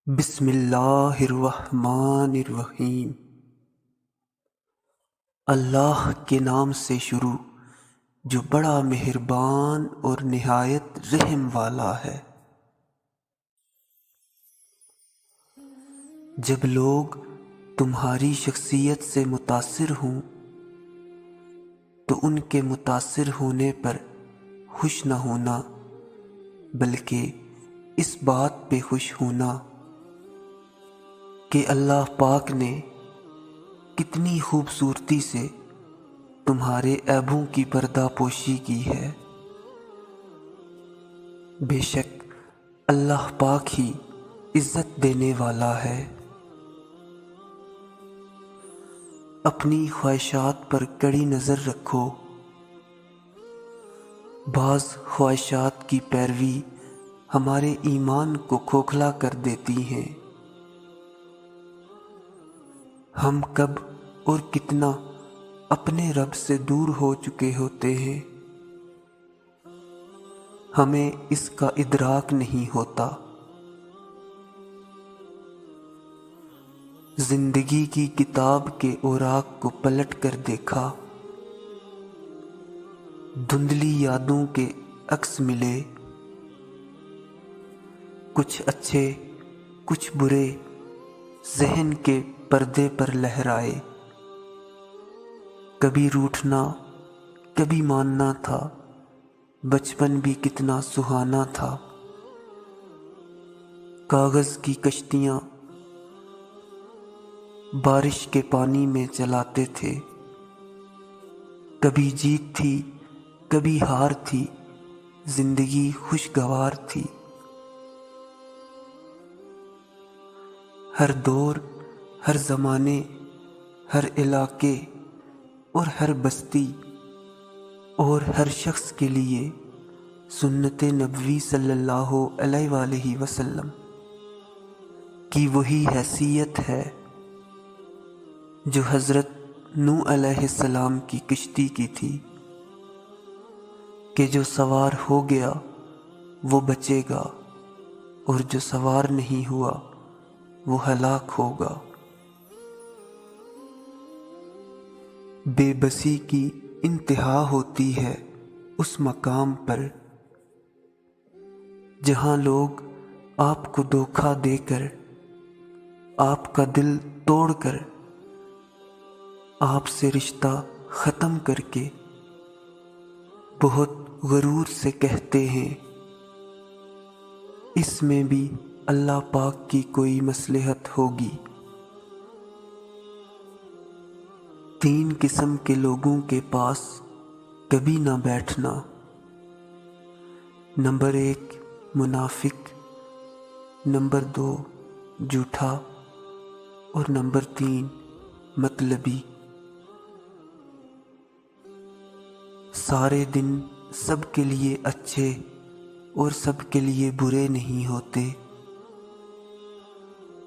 بسم اللہ الرحمن الرحیم۔ اللہ کے نام سے شروع جو بڑا مہربان اور نہایت رحم والا ہے۔ جب لوگ تمہاری شخصیت سے متاثر ہوں تو ان کے متاثر ہونے پر خوش نہ ہونا بلکہ اس بات پہ خوش ہونا کہ اللہ پاک نے کتنی خوبصورتی سے تمہارے عیبوں کی پردہ پوشی کی ہے۔ بے شک اللہ پاک ہی عزت دینے والا ہے۔ اپنی خواہشات پر کڑی نظر رکھو۔ بعض خواہشات کی پیروی ہمارے ایمان کو کھوکھلا کر دیتی ہیں۔ ہم کب اور کتنا اپنے رب سے دور ہو چکے ہوتے ہیں، ہمیں اس کا ادراک نہیں ہوتا۔ زندگی کی کتاب کے اوراق کو پلٹ کر دیکھا، دھندلی یادوں کے عکس ملے، کچھ اچھے کچھ برے ذہن کے پردے پر لہرائے۔ کبھی روٹھنا کبھی ماننا تھا، بچپن بھی کتنا سہانا تھا۔ کاغذ کی کشتیاں بارش کے پانی میں چلاتے تھے، کبھی جیت تھی کبھی ہار تھی، زندگی خوشگوار تھی۔ ہر دور، ہر زمانے، ہر علاقے اور ہر بستی اور ہر شخص کے لیے سنت نبوی صلی اللہ علیہ وآلہ وسلم کی وہی حیثیت ہے جو حضرت نوح علیہ السلام کی کشتی کی تھی کہ جو سوار ہو گیا وہ بچے گا اور جو سوار نہیں ہوا وہ ہلاک ہوگا۔ بے بسی کی انتہا ہوتی ہے اس مقام پر جہاں لوگ آپ کو دھوکہ دے کر، آپ کا دل توڑ کر، آپ سے رشتہ ختم کر کے بہت غرور سے کہتے ہیں اس میں بھی اللہ پاک کی کوئی مصلحت ہوگی۔ تین قسم کے لوگوں کے پاس کبھی نہ بیٹھنا۔ نمبر 1 منافق، نمبر 2 جھوٹا اور نمبر 3 مطلبی۔ سارے دن سب کے لیے اچھے اور سب کے لیے برے نہیں ہوتے،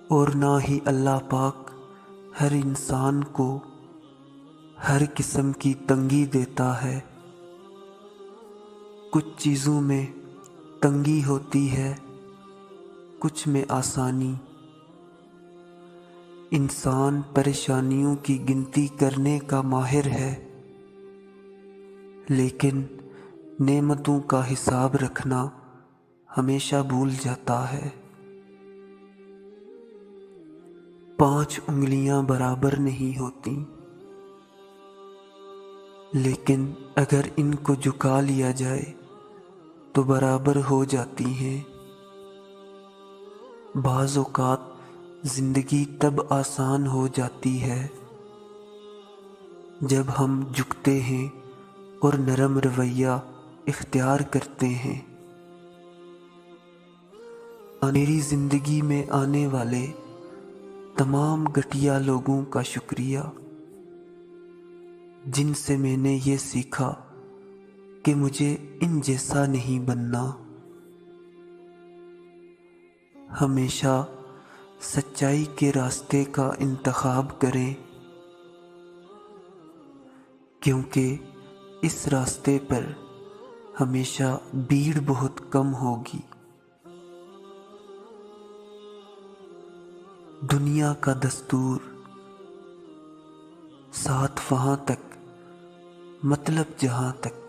اور نہ ہی اللہ پاک ہر انسان کو ہر قسم کی تنگی دیتا ہے۔ کچھ چیزوں میں تنگی ہوتی ہے، کچھ میں آسانی۔ انسان پریشانیوں کی گنتی کرنے کا ماہر ہے، لیکن نعمتوں کا حساب رکھنا ہمیشہ بھول جاتا ہے۔ 5 انگلیاں برابر نہیں ہوتی، لیکن اگر ان کو جھکا لیا جائے تو برابر ہو جاتی ہیں۔ بعض اوقات زندگی تب آسان ہو جاتی ہے جب ہم جھکتے ہیں اور نرم رویہ اختیار کرتے ہیں۔ میری زندگی میں آنے والے تمام گھٹیا لوگوں کا شکریہ جن سے میں نے یہ سیکھا کہ مجھے ان جیسا نہیں بننا۔ ہمیشہ سچائی کے راستے کا انتخاب کریں، کیونکہ اس راستے پر ہمیشہ بھیڑ بہت کم ہوگی۔ دنیا کا دستور، ساتھ وہاں تک مطلب جہاں تک۔